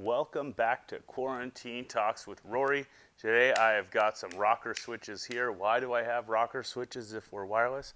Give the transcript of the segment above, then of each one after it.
Welcome back to Quarantine Talks with Rory. Today I have got some rocker switches here. Why do I have rocker switches if we're wireless?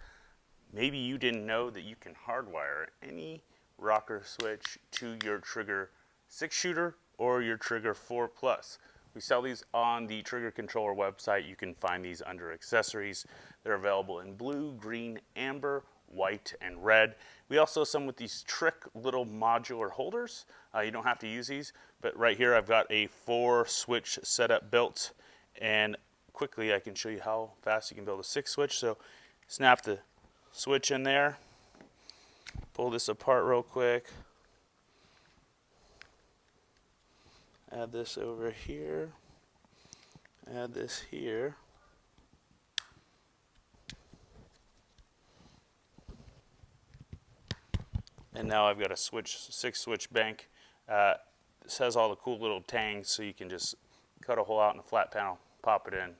Maybe you didn't know that you can hardwire any rocker switch to your Trigger 6-shooter or your Trigger 4 Plus. We sell these on the Trigger Controller website. You can find these under accessories. They're available in blue, green, amber, white, and red. We also have some with these trick little modular holders. You don't have to use these, but right here I've got a 4-switch setup built, and quickly I can show you how fast you can build a 6-switch. So snap the switch in there, pull this apart real quick, add this over here, add this here, and now I've got a 6-switch bank. This has all the cool little tangs, so you can just cut a hole out in a flat panel, pop it in,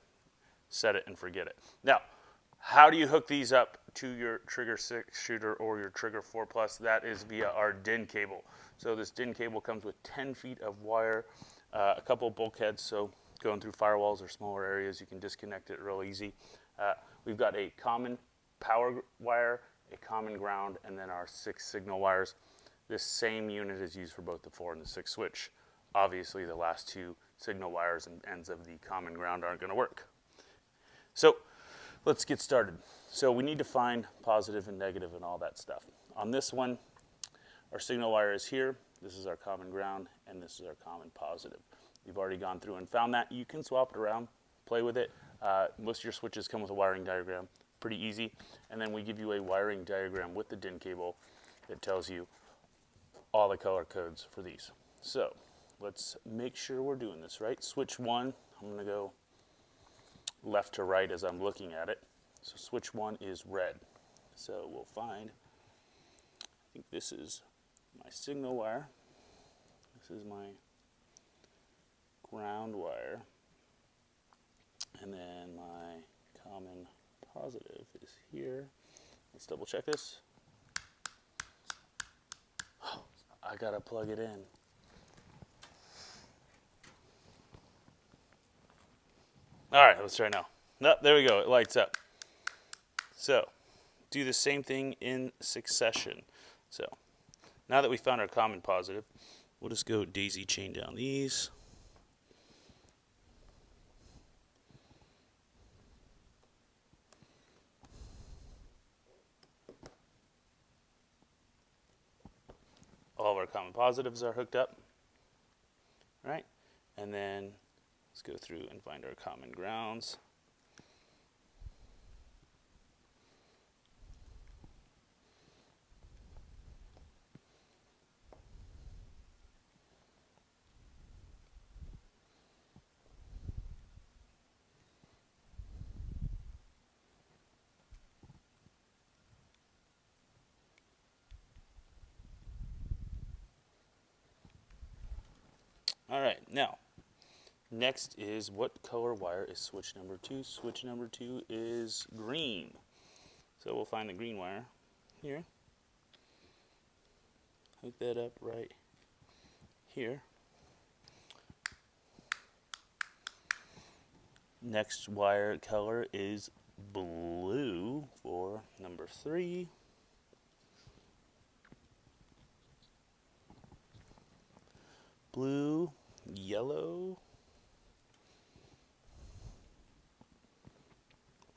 set it, and forget it. Now, how do you hook these up to your Trigger 6-shooter or your Trigger 4 Plus? That is via our DIN cable. So this DIN cable comes with 10 feet of wire, a couple of bulkheads, so going through firewalls or smaller areas, you can disconnect it real easy. We've got a common power wire, a common ground, and then our 6 signal wires. This same unit is used for both the 4 and the 6 switch. Obviously, the last 2 signal wires and ends of the common ground aren't going to work. So let's get started. So we need to find positive and negative and all that stuff. On this one, our signal wire is here. This is our common ground, and this is our common positive. You've already gone through and found that. You can swap it around, play with it. Most of your switches come with a wiring diagram. Pretty easy. And then we give you a wiring diagram with the DIN cable that tells you all the color codes for these. So let's make sure we're doing this right. Switch 1, I'm going to go left to right as I'm looking at it. So switch 1 is red. So we'll find, I think this is my signal wire. This is my ground wire. And then my common positive is here. Let's double check this. I gotta plug it in. All right, let's try now. No, there we go, it lights up. So, do the same thing in succession. So, now that we found our common positive, we'll just go daisy chain down these. All of our common positives are hooked up, right? And then let's go through and find our common grounds. All right, now, next is what color wire is switch number 2? Switch number 2 is green. So we'll find the green wire here. Hook that up right here. Next wire color is blue for number 3. Blue, yellow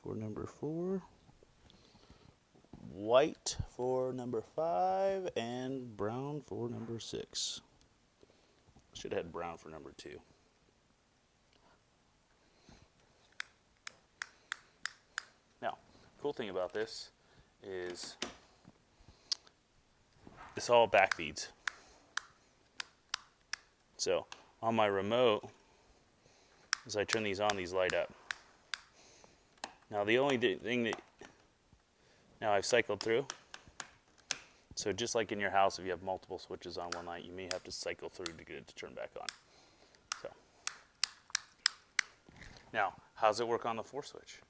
for number 4, white for number 5, and brown for number 6. Should have had brown for number 2. Now, cool thing about this is this all backfeeds. So on my remote, as I turn these on, these light up. Now the only thing that, now I've cycled through. So just like in your house, if you have multiple switches on one light, you may have to cycle through to get it to turn back on. So now, how does it work on the 4 switch?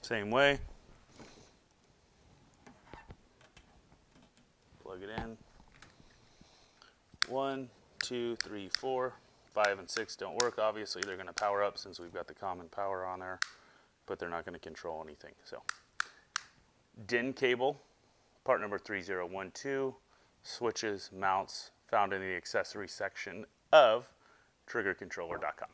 Same way. Plug it in. 1, 2, 3, 4, 5, and 6 don't work. Obviously, they're going to power up since we've got the common power on there, but they're not going to control anything. So, DIN cable, part number 3012, switches, mounts, found in the accessory section of triggercontroller.com.